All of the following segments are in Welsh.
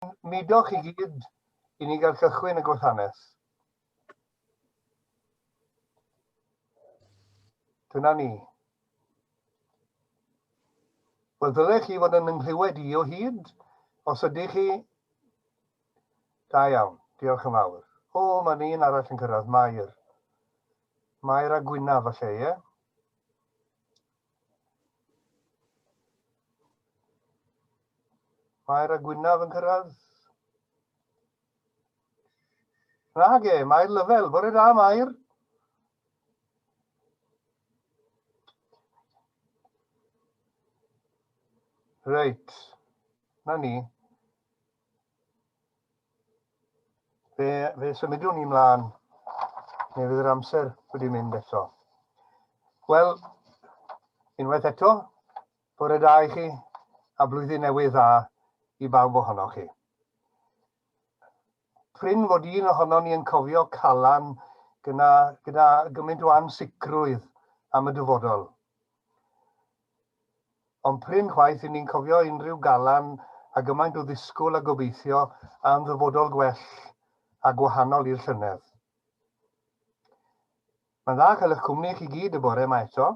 mudo chi gyd i ni gael cychwyn y gwasanaeth. Dyna ni. Wel, dylech chi fod yn ynglywed i o hyd, os ydych chi... Da iawn, diolch yn fawr. O, mae'n un arall yn cyrraedd, Mae'r. Mae'r a Gwynaf, falle, ie? Mae'r a Gwynaf yn cyrraedd? Nag e, Mae'r Lyfel. Bore da, Mae'r. Reit, na ni. Fe symudwn ni mlaen, neu fydd yr amser wedi mynd eto. Wel, unwaith eto, bore da i chi, a blwyddyn newydd dda i bawb ohonoch chi. Pryn fod un ohono ni yn cofio calan gyda gymaint o ansicrwydd am y dyfodol. Ond pryn chwaith i ni'n cofio unrhyw galan a gymaint o ddisgwyl a gobeithio am ddyfodol gwell a gwahanol i'r llynedd. Mae'n dda cael eich cwmni chi gyd y bore yma eto,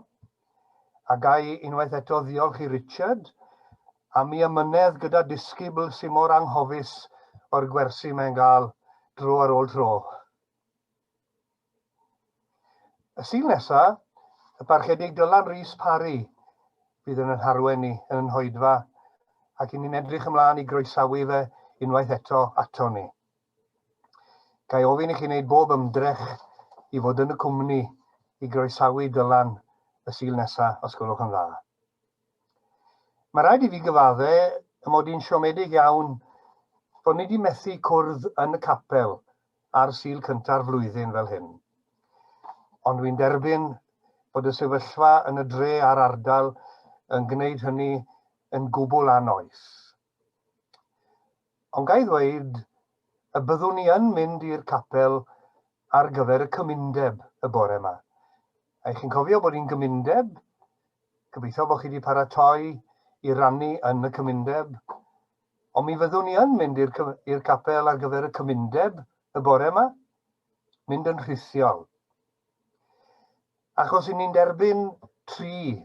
a gai unwaith eto ddiolch i Richard am ei ymynedd gyda disgybl sy'n mor anghofus o'r gwersi mae'n gael dro ar ôl tro. Y Sul nesaf, y Parch Dylan Rhys Parry bydd yn harwen ni yn Oedfa, ac ni'n edrych ymlaen i groesawu fe unwaith eto ato ni. Gai ofyn i chi wneud bob ymdrech i fod yn y cwmni i groesawu Dylan y Sul nesaf, os gwelwch yn dda. Mae rhaid i fi gyfadde ym mod i'n siomedig iawn bod ni wedi methu cwrdd yn y capel ar Sul cynta'r flwyddyn fel hyn. Ond dwi'n derbyn bod y sefyllfa yn y dre a'r ardal yn gwneud hynny yn gwbl anoes. Ond gai ddweud y byddwn ni yn mynd i'r capel ar gyfer y cymundeb y bore yma. A chi'n cofio bod hi'n gymundeb, gobeithio bod chi wedi paratoi i rannu yn y cymundeb, ond mi fyddwn ni yn mynd i'r capel ar gyfer y cymundeb y bore yma, mynd yn rhithiol. Achos i ni'n derbyn 3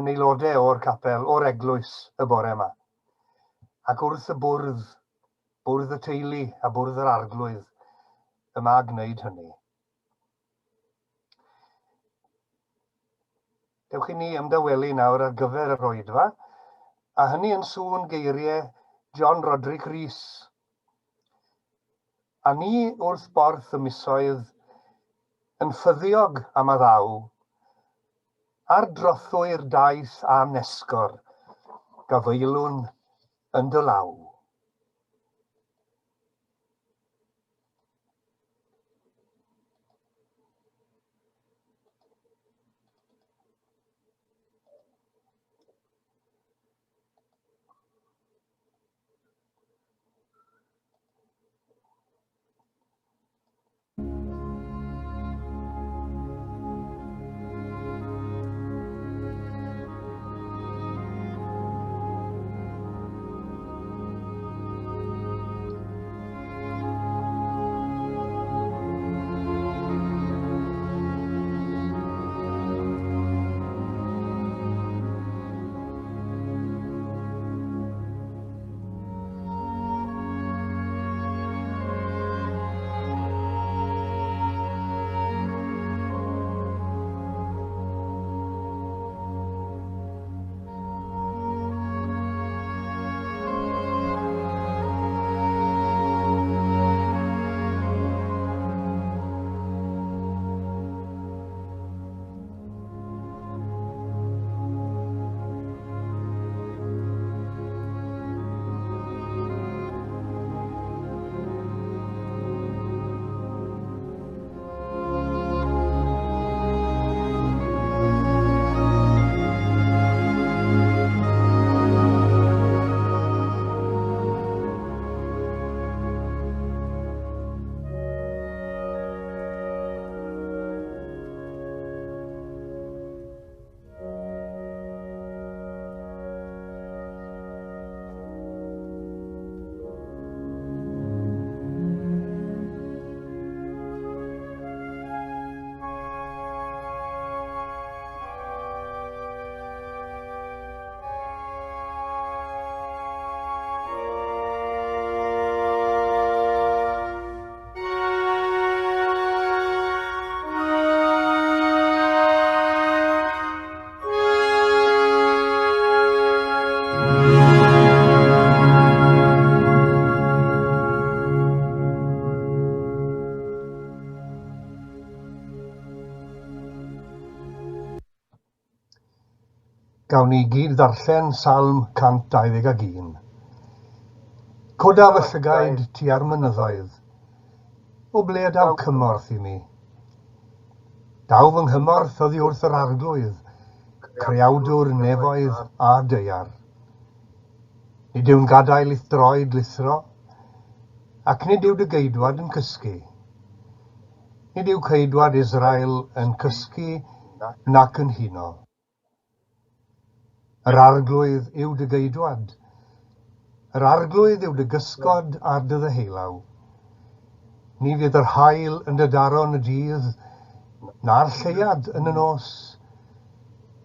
yn aelodau o'r capel, o'r eglwys y bore yma. Ac wrth y bwrdd y teulu a bwrdd yr arglwydd, yma gwneud hynny. Dewch i ni ymdawelu nawr ar gyfer yr Oedfa, a hynny yn sŵn geiriau John Roderick Rhys. A ni wrth borth y misoedd yn ffyddiog am a ddaw, ar drothwy'r daith a nesgor, gafeilwn yn dy law. gawn ni gyd ddarllen Salm 121. Coda fy llygaid tu ar mynyddoedd, o ble daw cymorth i mi. Daw fy nghymorth oddi wrth yr arglwydd, creawdwr nefoedd a deiar. Nid yw'n gadael i'th droed lithro, ac nid yw dy geidwad yn cysgu. Nid yw ceidwad Israel yn cysgu nac yn huno. Yr arglwydd yw dy geidwad. Yr arglwydd yw dy gysgod ar dy ddeheulaw. Ni fydd yr haul yn dy daron y dydd, na'r lleiad yn y nos.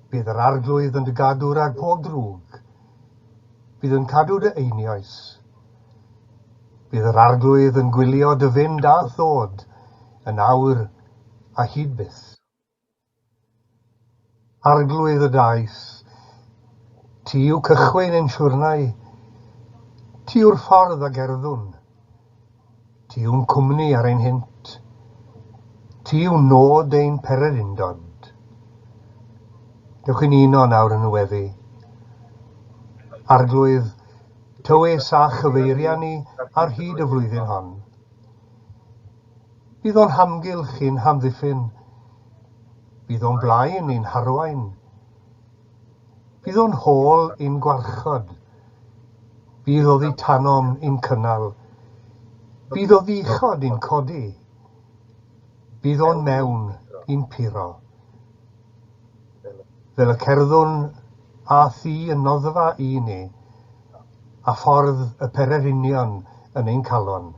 Bydd yr arglwydd yn dy gadw rhag pob drwg. Bydd yn cadw dy einioes. Bydd yr arglwydd yn gwylio dy fynd a ddod, yn awr a hyd byth. Arglwydd y daeth, ti yw cychwyn ein siwrnau, ti yw'r ffordd a gerddwn, ti yw'n cwmni ar ein hynt, ti yw nod ein peredindod. Dewch yn uno nawr yn y weddi. Arglwydd, tywys a chyfeiria ni ar hyd y flwyddyn hon. Bydd o'n hamgylch i'n hamddiffyn, bydd o'n blaen i'n harwain, bydd o'n hôl i'n gwarchod, bydd o ddi tanom i'n cynnal, bydd o ddichod i'n codi, bydd o'n mewn i'n puro. Fel y cerddwn a thi yn noddfa i ni, a ffordd y pererinion yn ein calon.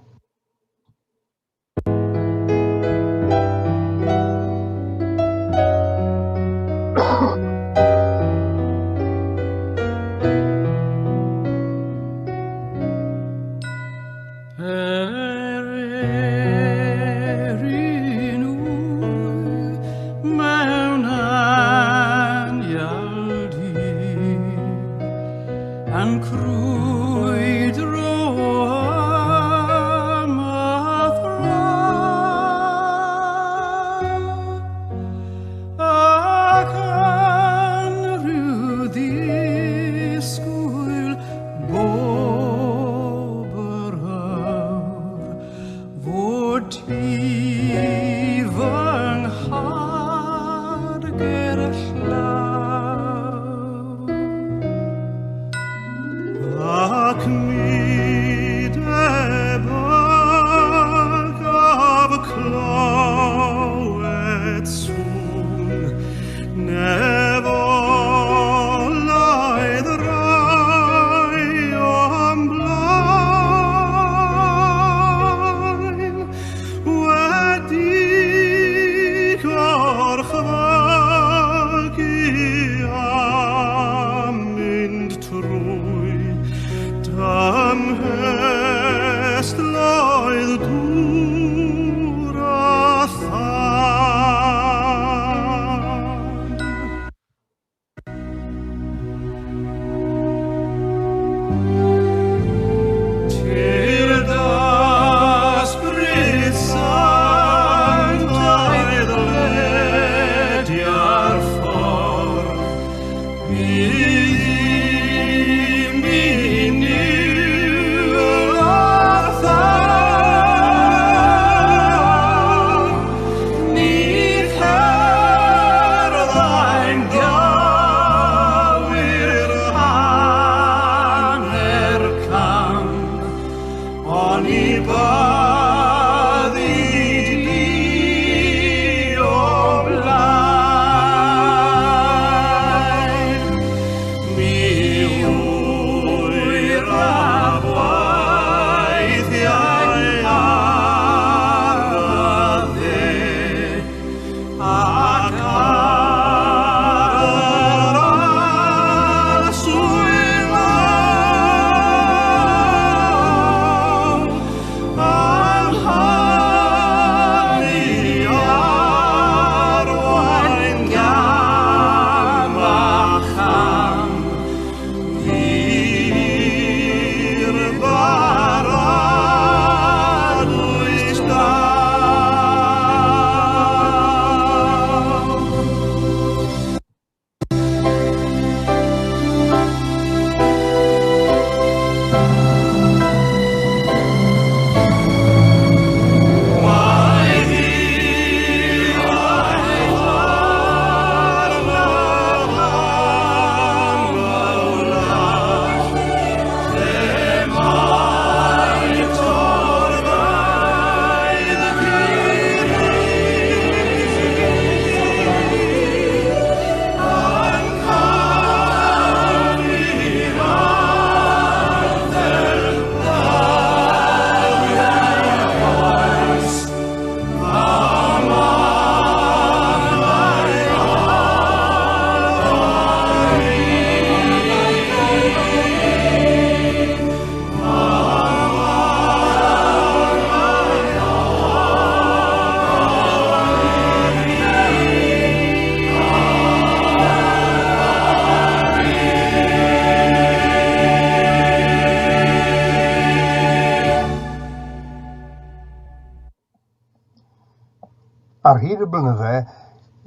Ar hyd y blynydde,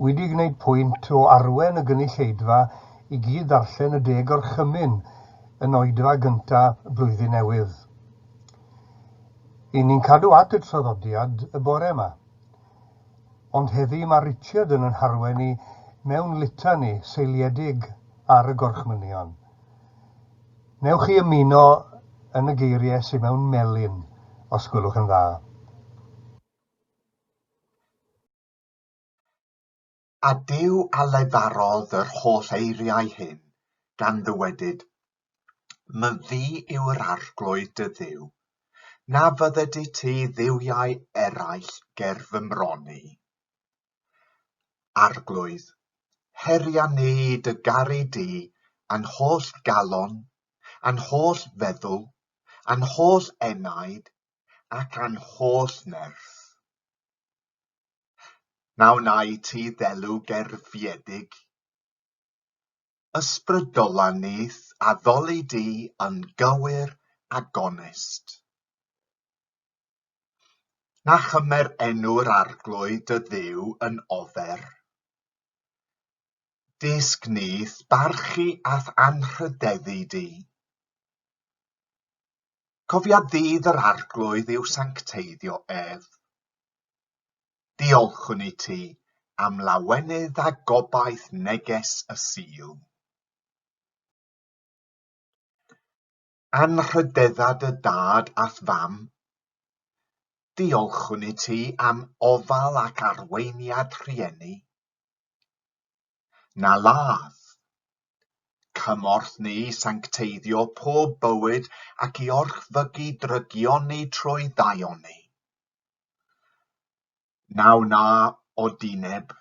wedi gwneud pwynt o arwen y gynulleidfa i gyd ddarllen y deg o'r Cymun yn oedfa gyntaf blwyddyn newydd. I ni'n cadw at y traddodiad y bore yma. Ond heddi mae Richard yn harwen ni mewn litani seiliedig ar y gorchmynion. Newch chi ymuno yn y geiriau sy'n mewn melyn, os gwelwch yn dda. A Duw a lefarodd yr holl eiriau hyn, gan ddywedyd, Myfi yw'r arglwydd dy Dduw, na fydde ti dduwiau eraill ger fy mroni. Arglwydd, heria ni dy garu di yn holl galon, yn holl feddwl, yn holl enaid, ac yn holl nerth. Na wnai ti ddelw gerfiedig, ysbrydolanydd a ddoli di yn gywir ac onest. Na chymer enw'r arglwydd dy Dduw yn ofer. Disg nyth barchu ath anrhydeddu di. Cofia ddydd yr arglwydd yw sancteiddio ef. Diolchwn i ti am lawenydd a gobaith neges y Sul. Anrhydeddad y dad ath fam. Diolchwn i ti am ofal ac arweiniad rhieni. Na ladd. Cymorth ni sancteiddio pob bywyd ac i orchfygu drygioni trwy ddaioni. Naw na o dineb.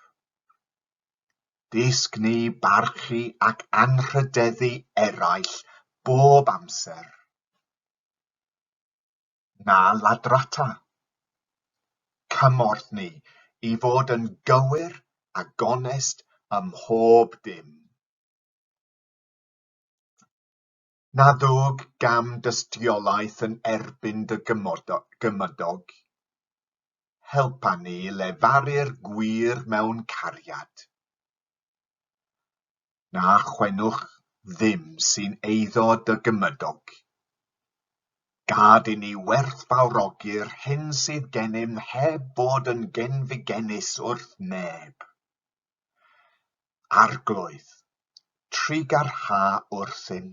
Disg ni barchu ac anrhydeddu eraill bob amser. Na ladrata. Cymorth ni i fod yn gywir a gonest ym mhob dim. Na ddwg gam dystiolaeth yn erbyn dy gymydog. Helpa ni lefaru'r gwir mewn cariad. Na chwenwch ddim sy'n eiddo dy gymydog. Gad i ni werthfawrogi'r hyn sydd gennym heb bod yn genfigenus wrth neb. Arglwydd, trigarha wrthyn,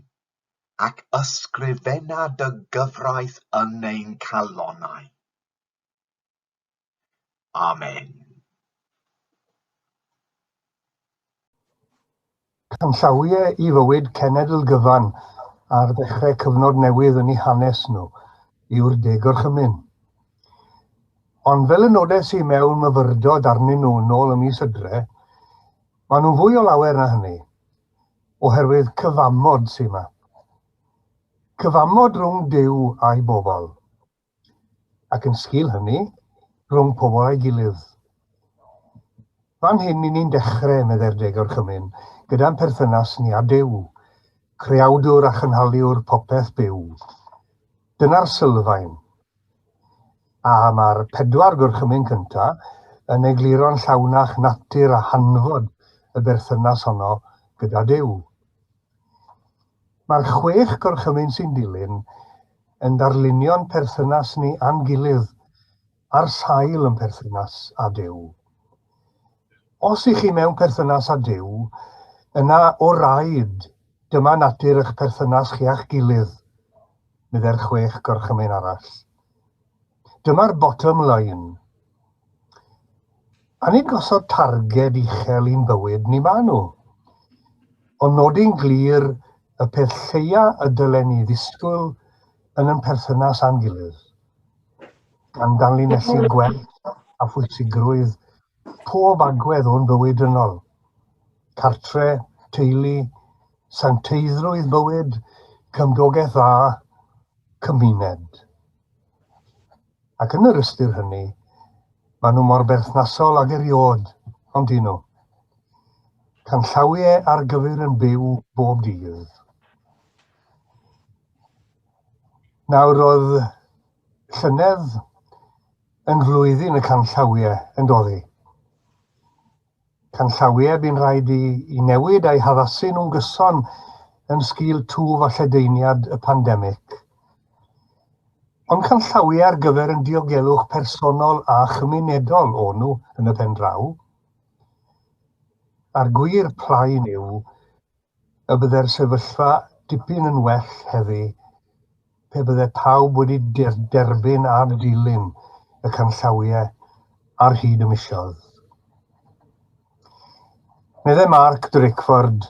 ac ysgrifenna dy gyfraith yn ein calonnau. Amen. Canllawiau i fywyd cenedl gyfan ar ddechrau cyfnod newydd yn eu hanes nhw yw'r deg o'r Cymun. Ond fel y nodau sy'n mewn myfyrdod arnyn nhw nôl y mis Hydre, maen nhw'n fwy o lawer na hynny, oherwydd cyfamod sy'n yma. Cyfamod rhwng Duw a'i bobl, ac yn sgil hynny, rhwng pobl a'i gilydd. Fan hyn i ni'n dechrau medde'r deg o'r Cymun, gyda'n perthynas ni a Duw, creawdwr a chynhaliwr popeth byw. Dyna'r sylfaen. A mae'r 4 gorchymyn cyntaf yn egluro'n llawnach natur a hanfod y berthynas honno gyda Duw. Mae'r 6 gorchymyn sy'n dilyn yn darlunio'n perthynas ni a'n gilydd ar sail yn perthynas â Duw. Os ych chi mewn perthynas â Duw, yna o rhaid, dyma natur eich perthynas chi a'ch gilydd, medde'r 6 gorchymyn arall. Dyma'r bottom line. A nid gosod targed uchel i'n bywyd ni ma nhw, ond nodi'n glir y peth lleia y dylen ni ddisgwyl yn ein perthynas a'n gilydd, gan danlinesu gwerth a phwysigrwydd pob agwedd o'n bywydynol, cartre, teulu, sancteiddrwydd bywyd, cymdogaeth dda, cymuned. Ac yn yr ystyr hynny, maen nhw mor berthnasol ag eriod, ond dyn nhw. Canllawiau ar gyfer yn byw bob dydd. Nawr roedd llynedd yn flwyddyn y canllawiau yn doddi. Canllawiau bu'n rhaid i newid a'i haddasu nhw'n gyson yn sgil twf a lledaeniad y pandemig. Ond canllawiau ar gyfer yn diogelwch personol a chymunedol o'n nhw yn y pen draw. A'r gwir plaen yw y bydde'r sefyllfa dipyn yn well heddi pe bydde pawb wedi derbyn ar dilyn y canllawiau ar hyd y misoedd. Meddai Mark Drickford,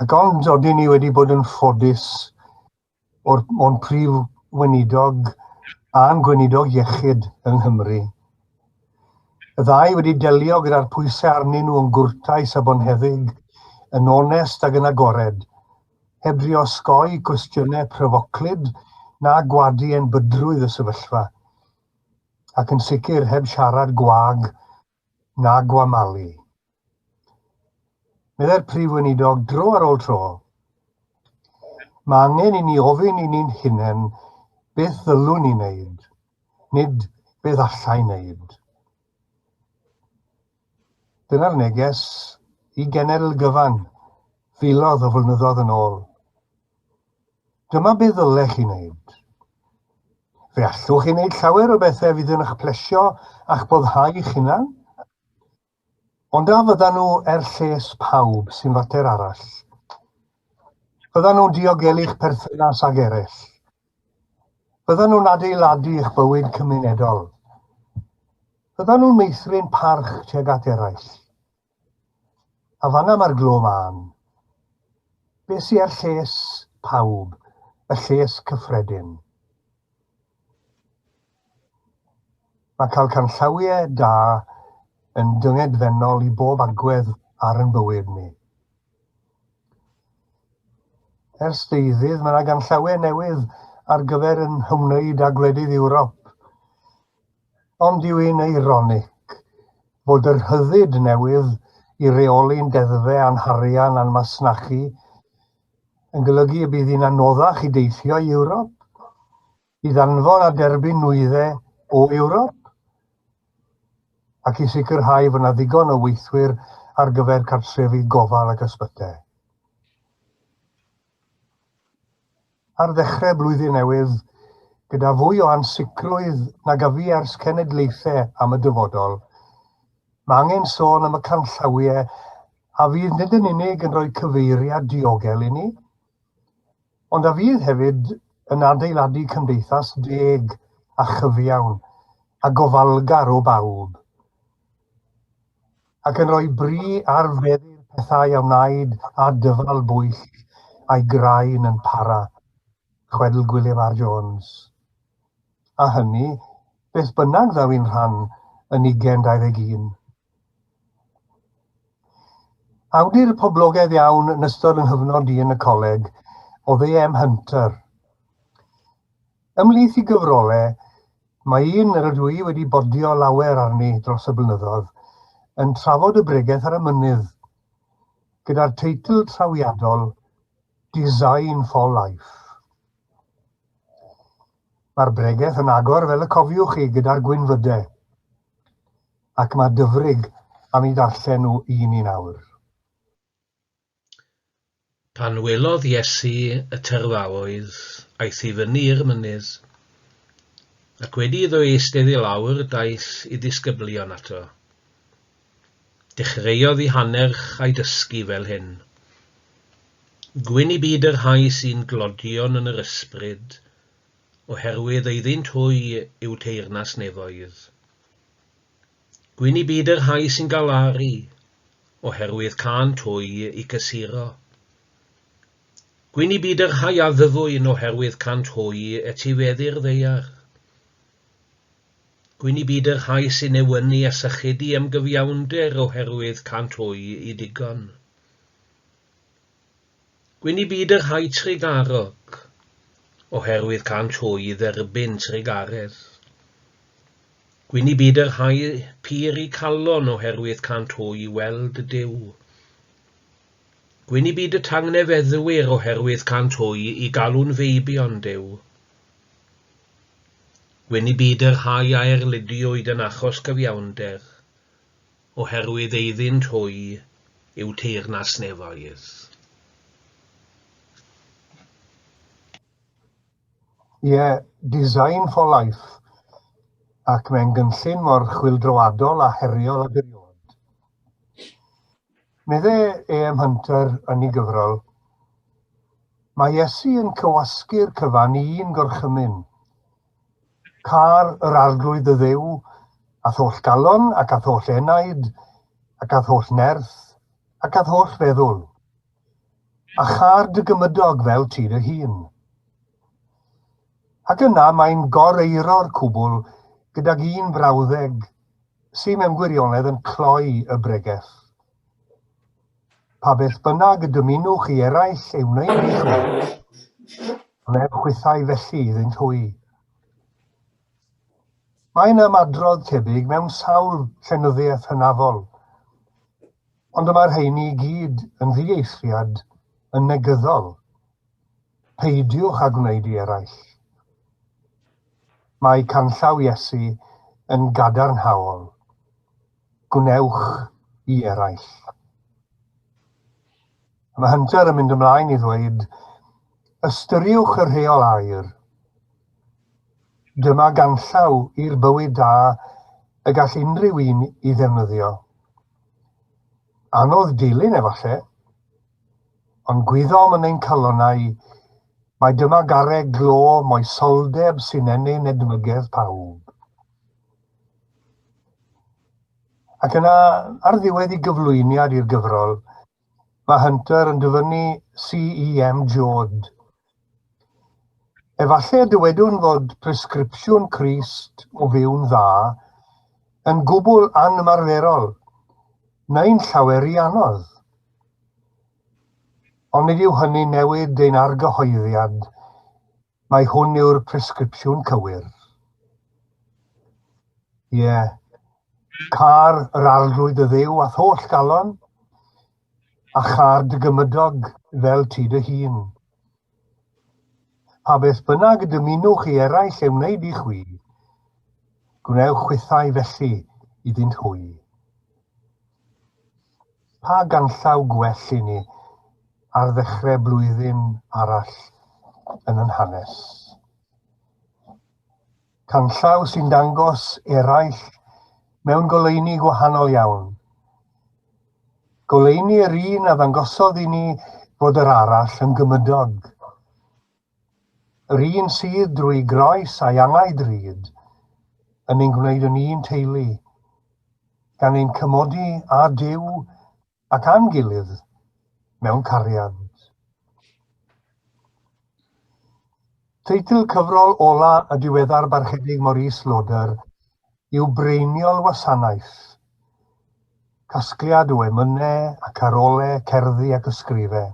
ac ond oedden ni wedi bod yn ffodus o'n prif weinidog a'n gweinidog iechyd yng Nghymru. Y ddau wedi delio gyda'r pwysau arnyn nhw yn gwrtais a bonheddig, yn onest ac yn agored, heb drio osgoi cwestiynau pryfoclyd na gwadu yn bydrwydd y sefyllfa, ac yn sicr heb siarad gwag na gwamalu. Meddai'r prif weinidog dro ar ôl tro, mae angen i ni ofyn i ni'n hunain beth ddylwn ni wneud, nid beth allai wneud. Dyna'r neges i genedl gyfan, filodd o flynyddoedd yn ôl. Dyma beth ddylech chi wneud. Fe allwch chi wneud llawer o bethau fydd yn eich plesio a'ch boddhau eich hunan, ond a fyddan nhw lles pawb sy'n fater arall. Fyddan nhw'n diogelu'ch perthynas ag eraill. Fyddan nhw'n adeiladu eich bywyd cymunedol. Fyddan nhw'n meithrin parch tuag at eraill. A fanna mae'r glo man. Beth sy'n lles pawb, y lles cyffredin. Mae cael canllawiau da yn dyngedfennol i bob agwedd ar yn bywyd ni. Ers deuddydd, mae yna ganllawiau newydd ar gyfer yn hymwneud â gwledydd Ewrop. Ond yw un eironig fod yr hyddid newydd i reoli'n deddfe anharian a'n masnachu yn golygu y bydd hi'n anoddach i deithio i Ewrop, i ddanfon a derbyn nwyddau o Ewrop, ac i sicrhau fod yna ddigon o weithwyr ar gyfer cartrefi gofal ac ysbytau. Ar ddechrau blwyddyn newydd, gyda fwy o ansicrwydd na gafu ers cenedlaethau am y dyfodol, mae angen sôn am y canllawiau a fydd nid yn unig yn rhoi cyfeiriad diogel i ni, ond a fydd hefyd yn adeiladu cymdeithas deg a chyfiawn a gofalgar o bawb, ac yn rhoi bri ar feddi'r pethau a wnaed a dyfal bwyll a'i graen yn para, chwedl Gwilym R. Jones. A hynny, beth bynnag ddaw i'n rhan yn 2021. Awdur poblogaidd iawn yn ystod yng nghyfnod yn y coleg oedd A.M. Hunter. Ymhlith i gyfrolau, mae un yr ydw i wedi bodio lawer arni dros y blynyddoedd yn trafod y bregaeth ar y mynydd, gyda'r teitl trawiadol Design for Life. Mae'r bregaeth yn agor fel y cofiwch chi gyda'r gwynfydau, ac mae dyfrig am ei darllen nhw un i nawr. Pan welodd Iesu y terfawoedd aeth i fyny i'r mynydd, ac wedi iddo eistedd i lawr daeth i ddisgyblion ato. Dechreuodd i hanner a'i dysgu fel hyn. Gwyn i byd yr rhai sy'n glodion yn yr ysbryd, oherwydd eiddynt hwy yw teyrnas nefoedd. Gwyn i byd yr rhai sy'n galaru, oherwydd cant hwy i cysuro. Gwyn i byd yr rhai addfwyn oherwydd cant hwy etifeddu'r ddeiar. Gwyn i byd yr rhai sy'n ewynu a sychudu am gyfiawnder oherwydd cant hwy i digon. Gwyn i byd yr rhai trigarog, oherwydd cant hwy i dderbyn trigaredd. Gwyn i byd yr rhai pyr i calon oherwydd cant hwy i weld y Duw. Gwyn i byd y tangnefeddwyr oherwydd cant hwy i galw'n feibion Duw. Gwyn i byd yr rhai a erludiwyd yn achos cyfiawnder, oherwydd eiddynt hwy yw teyrnas nefoedd. Design for Life, ac mae'n gynllun mor chwyldroadol a heriol ag eriod. Meddai A.M. Hunter yn ei gyfrol, mae Iesu yn cywasgu'r cyfan i un gorchymyn. Car yr arglwydd y ddew, a tholl galon ac a tholl enaid, ac a tholl nerth, ac a tholl feddwl. A char dy gymydog fel ti dy hun. Ac yna mae'n goreiro'r cwbl gydag un brawddeg sy'n mewn gwirionedd yn cloi y bregeth. Pa beth bynnag y dymunwch i eraill ei wneud i chi, ond chwythau felly iddynt hwy. Mae'n ymadrodd tebyg mewn sawl llenyddiaeth hynafol, ond yma'r rheini i gyd yn ddieithriad yn negyddol. Peidiwch â gwneud i eraill. Mae canllaw Iesu yn gadarnhaol. Gwnewch i eraill. Mae Hunter yn mynd ymlaen i ddweud, ystyriwch y rheol air. Dyma ganllaw i'r bywyd da y gall unrhyw un i ddefnyddio. Anodd dilyn efallai, ond gwyddom yn ein calonau, mae dyma garreg glo moesoldeb sy'n enyn edmygedd pawb. Ac yna, ar ddiwedd i gyflwyniad i'r gyfrol, mae Hunter yn dyfynnu C.E.M. Joad. Efallai dywedwn fod presgripsiwn Crist o fyw'n dda yn gwbl anymarferol, neu'n llawer i anodd. Ond nid yw hynny newid ein argyhoeddiad, mae hwn yw'r presgripsiwn cywir. Car yr arglwydd y ddew a tholl galon, a char dy gymydog fel ti dy hun. Pa beth bynnag y dymunwch i eraill ei wneud i chwi, gwnewch chwythau felly iddynt hwy. Pa ganllaw gwell i ni ar ddechrau blwyddyn arall yn yn hanes. Canllaw sy'n dangos eraill mewn goleuni gwahanol iawn. Goleuni yr un a ddangosodd i ni fod yr arall yn gymydog. Yr un sydd drwy groes a'i angau drud yn ein gwneud yn un teulu, gan ein cymodi a Duw ac a'n gilydd mewn cariad. Teitl cyfrol ola y diweddar barchedig Maurice Loder yw Breiniol Wasanaeth, casgliad o emynau ac arolau, cerddi ac ysgrifau.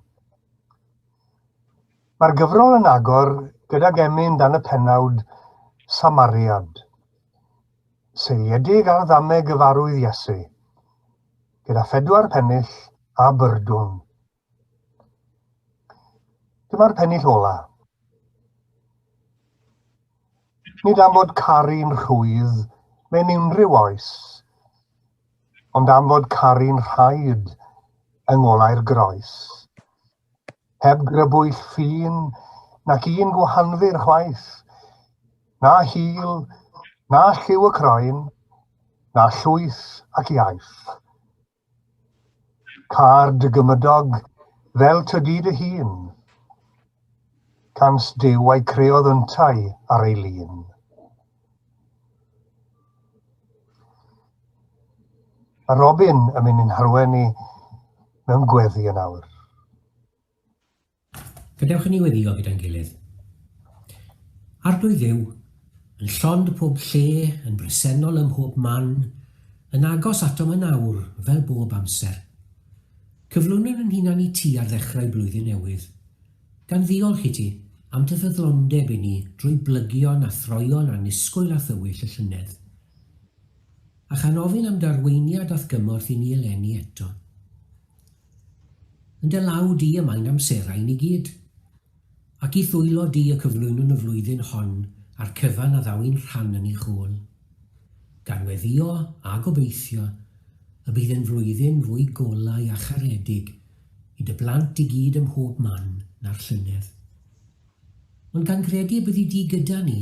Mae'r gyfrol yn agor gydag emyn dan y pennawd Samariad, seiliedig ar ddamau gyfarwydd Iesu, gyda 4 pennill a byrdwn. Dyma'r pennill ola. Nid am fod caru'n rhwydd mewn unrhyw oes, ond am fod caru'n rhaid yng ngolau'r groes. Heb grybwyll ffin nac un gwahanfu'r chwaith, na hil, na lliw y croen, na llwyth ac iaith. Car dy gymydog fel tydi dy hun, cans Duw a'i creodd yntau ar ei lun. A Robin yn mynd i'n harwenu mewn gweddi yn awr. Gadewch i ni weddio gyda'n gilydd. Arglwydd Dduw, yn llond pob lle, yn bresennol ym mhob man, yn agos atom yn awr fel bob amser. Cyflwnwn yn hunan i ti ar ddechrau blwyddyn newydd, gan ddiolch i ti am dy fyddlondeb i ni drwy blygion a throion a nisgwyl a thywyll y llynedd. A chan ofyn am darweiniad ath gymorth i ni eleni eto. Yn dy law di y mae'n amserau ni gyd, ac i ddwylo di y cyflwynwn y flwyddyn hon a'r cyfan a ddawyn rhan yn ei chôl. Gan weddio a gobeithio y bydd yn flwyddyn fwy golau a charedig i dy blant i gyd ym mhob man na'r llynedd. Ond gan credu bydd i di gyda ni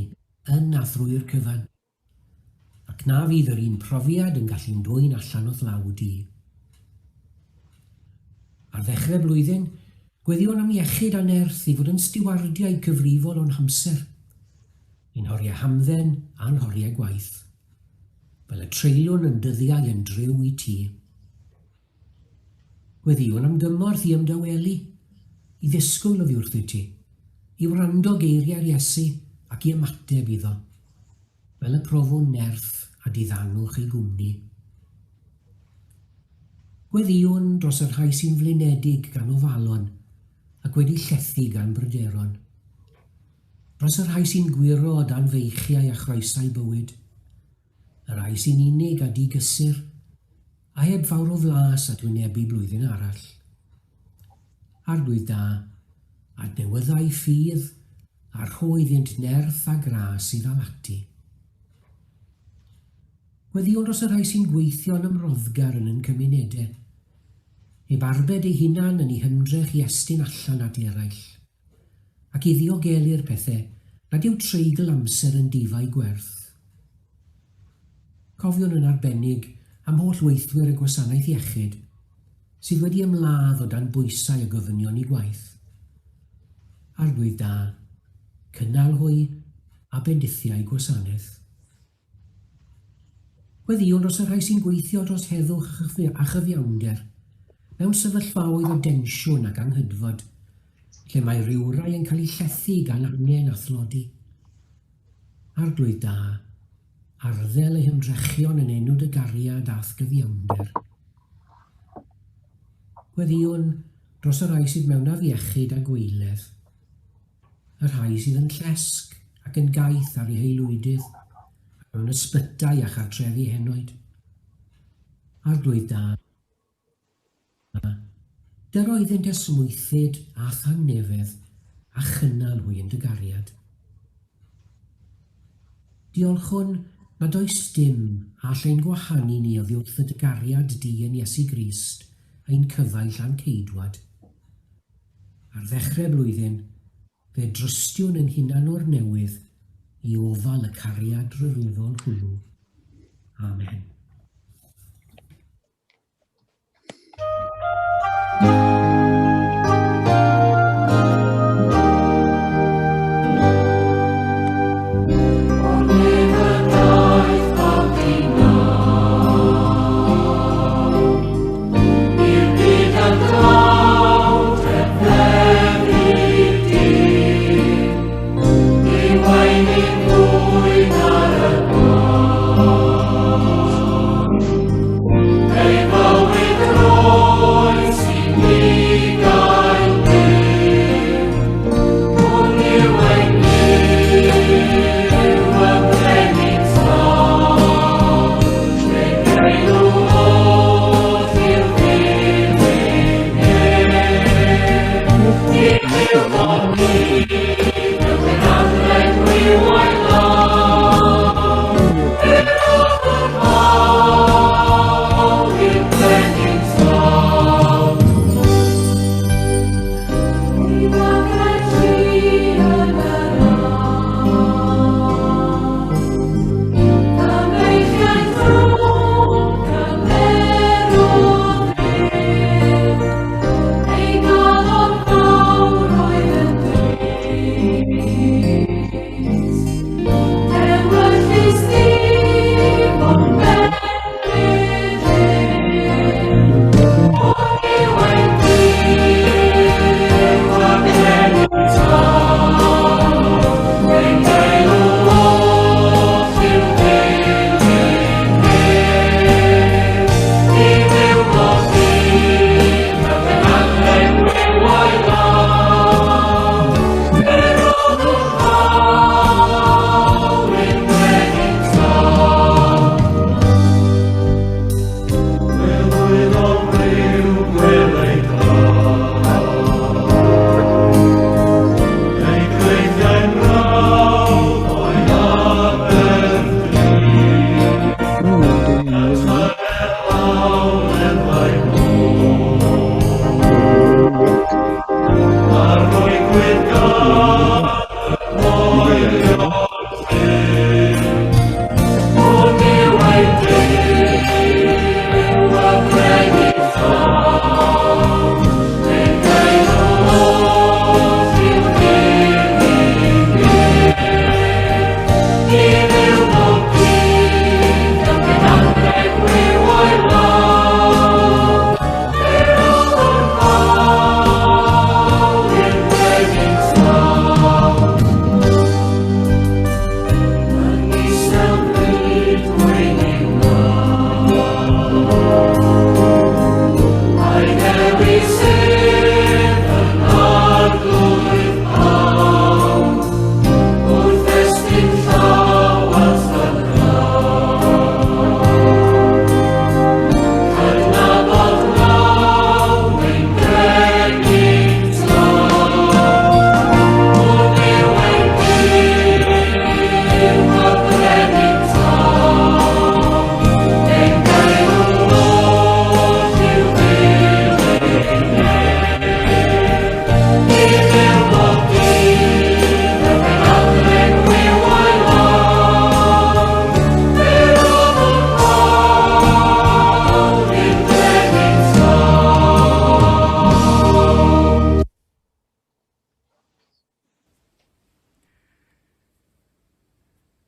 yn a thrwy'r cyfan, ac na fydd yr un profiad yn gallu'n dwy'n allan o ddlaw di. Ar ddechrau blwyddyn, gweddion am iechyd a nerth i fod yn stiwardiau cyfrifol o'n hamser, un horiau hamdden a'n horiau gwaith, fel y treiliwn yn dyddiau yn driw i ti. Gweddion am dymorth i ymdawelu, i ddisgwyl o ddiwrth i ti, i wrando geiriau'r Iesu ac i ymateb iddo, fel y profwn nerth a diddanwch ei gwmni. Gweddion dros yr rhai sy'n flinedig gan ofalon ac wedi llethu gan bryderon. Dros yr rhai sy'n gwiro o dan feichiau a chroesau bywyd, yr rhai sy'n unig a digysur, a heb fawr o flas at wynebu blwyddyn arall. Arglwydd da, adnewyddau ffydd, a rhoeddynt nerth a gras i ddal ati. Gweddion dros y rhai sy'n gweithio yn ymroddgar yn cymunedau, heb arbed ei hunan yn ei hymdrech i estyn allan at eraill, ac i ddiogelu'r pethau nad yw treigl amser yn difau gwerth. Cofion yn arbennig am holl weithwyr y Gwasanaeth Iechyd, sydd wedi ymladd o dan bwysau y gofynion i gwaith. Arglwydd da, cynnal hwy a bendithiau gwasanaeth. Gweddion dros y rhai sy'n gweithio dros heddwch a chyfiawnder, mewn sefyllfaoedd o densiwn ac anghydfod, lle mae rywrai yn cael ei llethu gan angen a thlodi. Arglwydd da, arddel eu hymdrechion yn enw dy gariad a gyfiawnder. Gweddion dros y rhai sydd mewn afiechyd a gweiledd, y rhai sydd yn llesg ac yn gaeth ar eu heilwydydd, mewn ysbytau a chartrefi henoed. Arglwydd da, dyr oeddent esmwythyd a thangnefedd a chynnal hwy yn dy gariad. Diolchwn nad oes dim a allai'n gwahanu ni oddi wrth y dy gariad di yn Iesu Crist ein cyfaill a'n ceidwad. Ar ddechrau blwyddyn, fe drystiwn yn hunan o'r newydd i ofal y cariad ryfeddol hwnnw. Amen. Ei fawr troes i mi.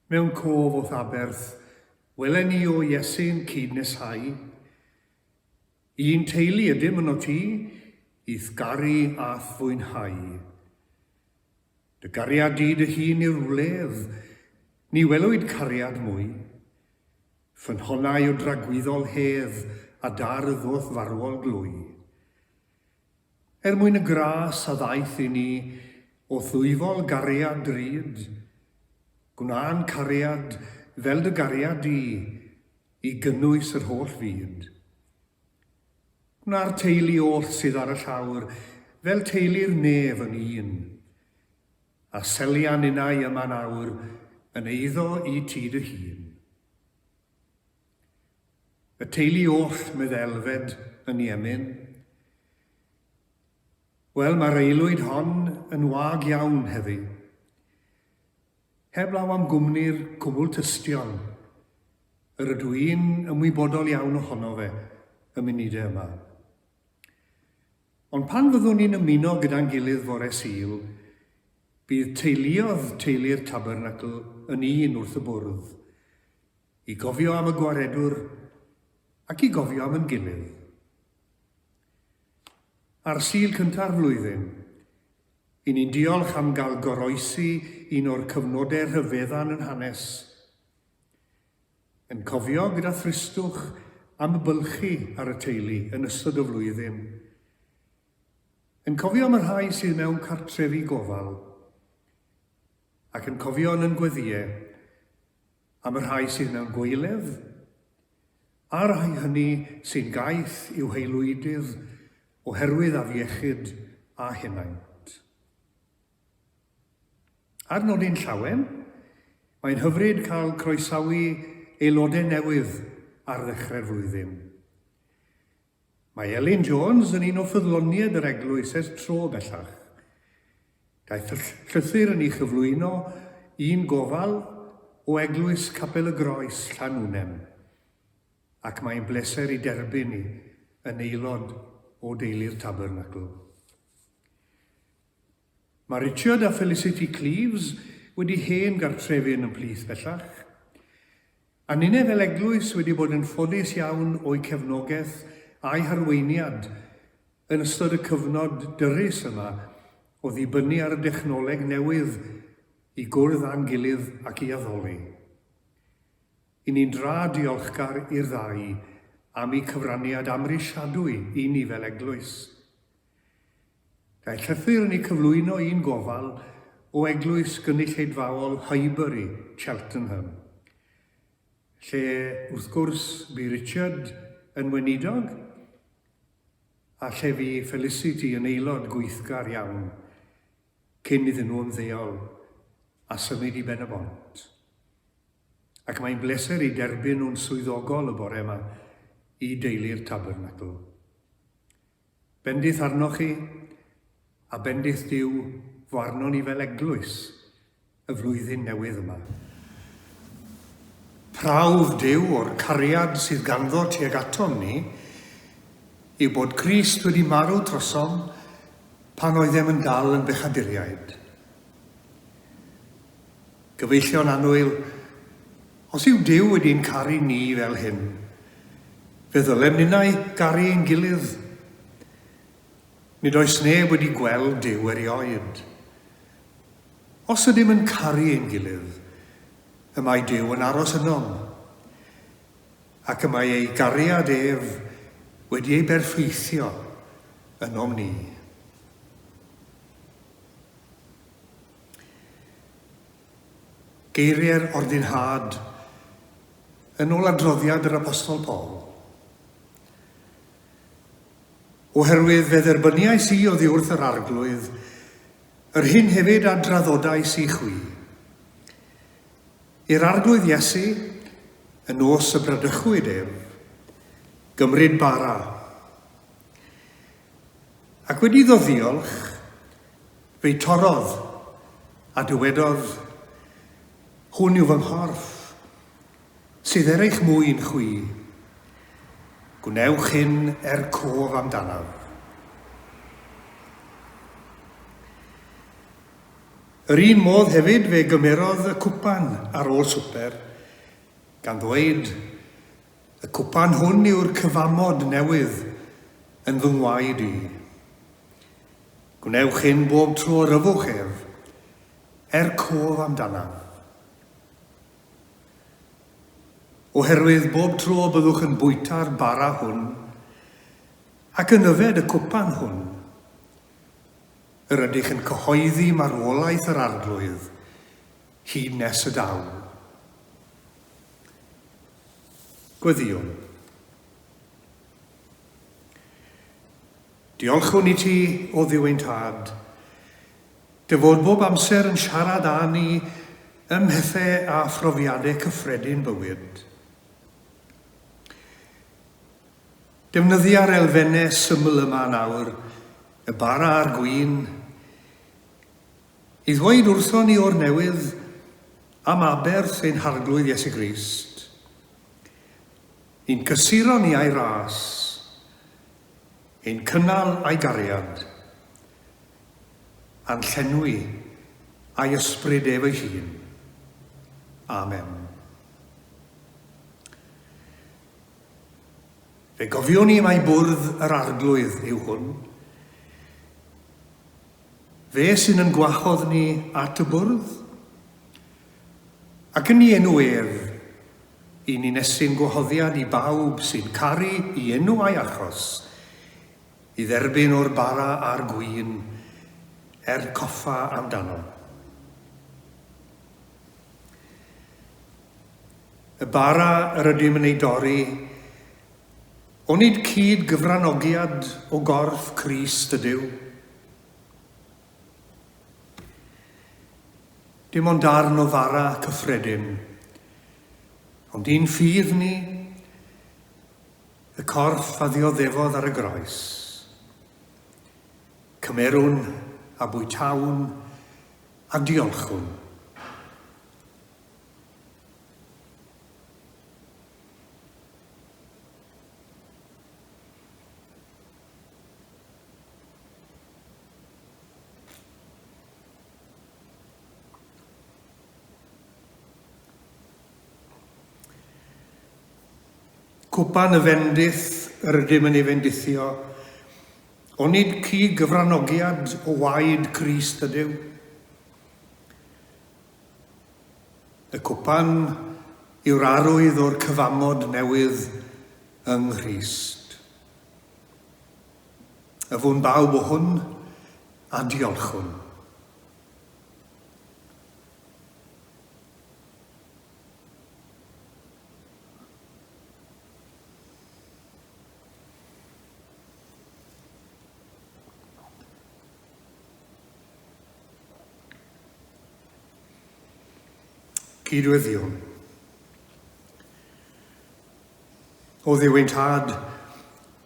Mewn cof o Thaberth, welen ni o Iesu'n cydnesau. Un teulu ydym yn o ti, i'th garu a fwynhau. Dy gariad di dy hun i'r wledd, ni welwyd cariad mwy. Ffynhonnau o dragwyddol hedd a dar y ddoth farwol glwy. Mwyn y gras a ddaeth i ni o ddwyfol gariad drud, gwna'n cariad fel dy gariad i gynnwys yr holl fyd. Gwna'r teulu oll sydd ar y llawr fel teulu'r nef yn un, a selian unau yma nawr yn eiddo i ti dy hun. Y teulu oll meddelfed yn Iemen. Wel, mae'r aelwyd hon yn wag iawn heddi. Heblaw am gwmni'r cwbl tystion, yr ydw i'n ymwybodol iawn ohono fe y munudau yma. Ond pan fyddwn ni'n ymuno gyda'n gilydd fore Sul, bydd teulu'r Tabernacl yn un wrth y bwrdd, i gofio am y gwaredwr ac i gofio am yn gilydd. Ar Sul cynta'r flwyddyn, i ni'n diolch am gael goroesi un o'r cyfnodau rhyfeddan yn hanes. Yn cofio gyda thristwch am y bylchu ar y teulu yn ystod y flwyddyn. Yn cofio am y rhai sydd mewn cartrefi gofal, ac yn cofio yn gweddiau am y rhai sydd mewn gweiledd, a'r rhai hynny sy'n gaeth i'w heilwydydd oherwydd afiechyd a henaint. Ar nodyn llawen, mae'n hyfryd cael croesawu aelodau newydd ar ddechrau'r flwyddyn. Mae Elin Jones yn un o ffyddloniad yr eglwys ers tro bellach. Daeth llythyr yn ei chyflwyno un gofal o eglwys Capel y Groes Llanwnem, ac mae'n bleser i derbyn ni yn aelod o deulu'r Tabernacl. Mae Richard a Felicity Cleaves wedi hen gartrefyn yn plith bellach, a ninne fel eglwys wedi bod yn ffodus iawn o'i cefnogaeth a'i harweiniad yn ystod y cyfnod dyrys yma o ddibynnu ar y dechnoleg newydd i gwrdd â'n gilydd ac i addoli. I ni'n dra diolchgar i'r ddau am ei cyfraniad amrisiadwy i ni fel eglwys. Daeth llythyr yn ei cyflwyno un gofal o eglwys gynulleidfaol Highbury, Cheltenham, lle wrth gwrs bu Richard yn weinidog, a lle fu Felicity yn aelod gweithgar iawn, cyn iddyn nhw ymddeol a symud i Pen-y-Bont. Ac mae'n bleser i derbyn nhw'n swyddogol y bore yma i deulu'r Tabernacl. Bendith arnoch chi, a bendith Duw fo arno ni fel eglwys y flwyddyn newydd yma. Prawf Duw o'r cariad sydd ganddo tuag atom ni yw bod Crist wedi marw trosom pan oeddem yn dal yn bechaduriaid. Gyfeillion annwyl, os yw Duw wedi'n caru ni fel hyn, fe ddylem ninnau garu ein gilydd. Nid oes neb wedi gweld Duw erioed. Os ydym yn caru ein gilydd, y mae Duw yn aros ynom, ac y mae ei gariad ef wedi ei berffeithio ynom ni. Geiriau'r ordinhad yn ôl adroddiad yr Apostol Paul. Oherwydd fe dderbyniais i oddi wrth yr arglwydd, yr hyn hefyd a draddodais i chwi. I'r Arglwydd Iesu, yn nos y bradychwyd ef, gymryd bara. Ac wedi ddoddiolch, fe'i torodd a dywedodd, hwn yw fy nghorff, sydd eich mwyn chwi. Gwnewch hyn cof amdanaf. Yr un modd hefyd fe gymerodd y cwpan ar ôl swper, gan ddweud, y cwpan hwn yw'r cyfamod newydd yn fy ngwaed i. Gwnewch hyn bob tro ryfwch ef, cof amdanaf. Oherwydd bob tro byddwch yn bwyta'r bara hwn, ac yn yfed y cwpan hwn, yr ydych yn cyhoeddi marwolaeth yr arglwydd, hyd nes y daw. Gweddiwn. Diolchwn i ti o ddiwyntad, dy fod bob amser yn siarad â ni ym mhethau a phrofiadau cyffredin bywyd. Defnyddio'r elfennau syml yma nawr, y bara a'r gwyn, i ddweud wrthon ni o'r newydd am aberth ein Arglwydd Iesu Crist. I'n cysuro ni a'i ras, ein cynnal a'i gariad, a'n llenwi a'i ysbryd ef ei hun. Amen. Fe gofiwn ni mai bwrdd yr arglwydd yw hwn. Fe sy'n yn gwahodd ni at y bwrdd, ac yn ei enw ef, i ni nesyn gwahoddiad i bawb sy'n caru i enw a'i achos, i dderbyn o'r bara a'r gwyn, coffa amdano. Y bara yr ydym yn ei dorri, onid cyd gyfranogiad o gorff Crist ydyw. Dim ond darn o fara cyffredin, ond un ffydd ni, y corff a ddioddefodd ar y groes. Cymerwn a bwytawn a diolchwn. Cwpan y fendith yr ydym yn ei fendithio, onid cyd gyfranogiad o waed Crist ydyw. Y cwpan yw'r arwydd o'r cyfamod newydd yng Nghrist. Y fwn bawb o hwn a diolchwn. Cydweddion. O ddiwyntad,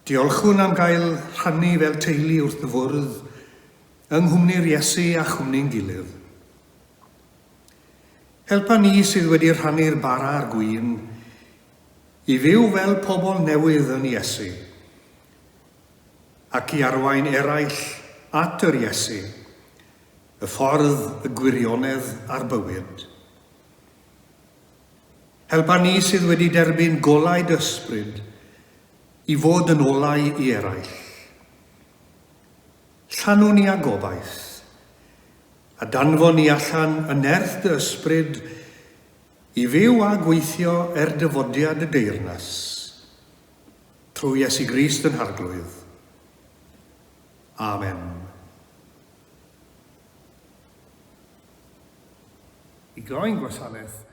diolchwn am gael rhannu fel teulu wrth y fwrdd yng nghwmni'r Iesu a chwmni'n gilydd. Helpa ni sydd wedi rhannu'r bara a'r gwyn i fyw fel pobl newydd yn Iesu ac i arwain eraill at yr Iesu, y ffordd, y gwirionedd a'r bywyd. Helpa ni sydd wedi derbyn golau ysbryd i fod yn olau i eraill. Llanw ni a gobaith, a danfon ni allan y nerth dy ysbryd i fyw a gweithio dyfodiad y deyrnas, trwy Iesu Crist yn Arglwydd. Amen. I groen gwasanaeth,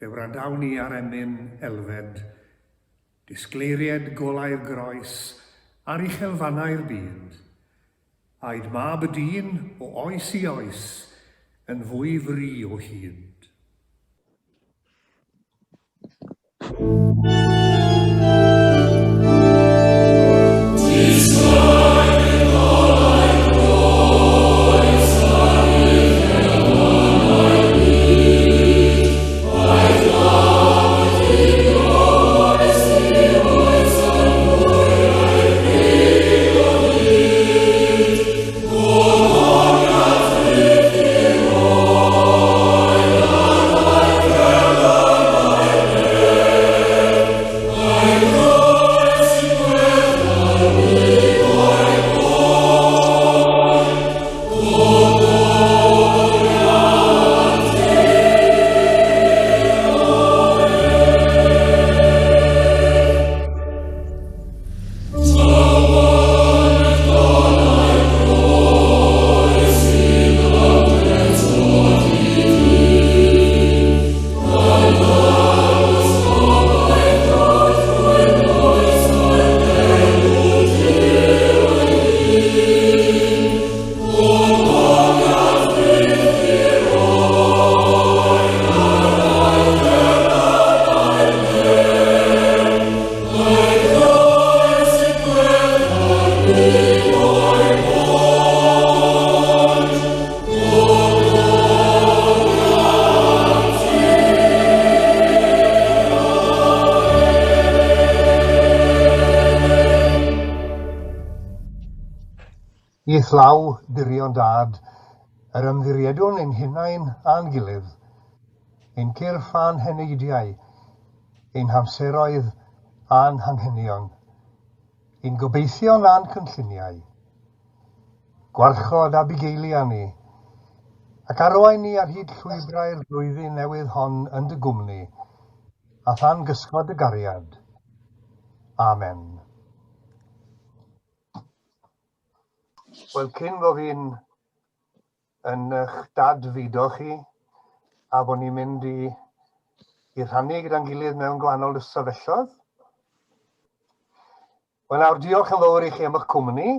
fe wrandawn ni ar emyn elfed, disgleiriad golau'r groes ar uchelfannau'r byd, aed mab y dyn o oes i oes yn fwy fri o hyd. Oh I thlaw dirion dad, yr ymddiriedwn ein hunain a'n gilydd, ein cyrff a'n heneidiau, ein hamseroedd a'n hanghenion, ein gobeithion a'n cynlluniau, gwarchod a bugeilia ni, ac arwain ni ar hyd llwybrau'r flwyddyn newydd hon yn dy gwmni, a than gysgod y gariad. Amen. Wel, cyn bo fi'n yn eich dad fido chi, a bod ni'n mynd i rhannu gyda'n gilydd mewn gwahanol ystafelloedd. Wel nawr, diolch yn fawr i chi am eich cwmni.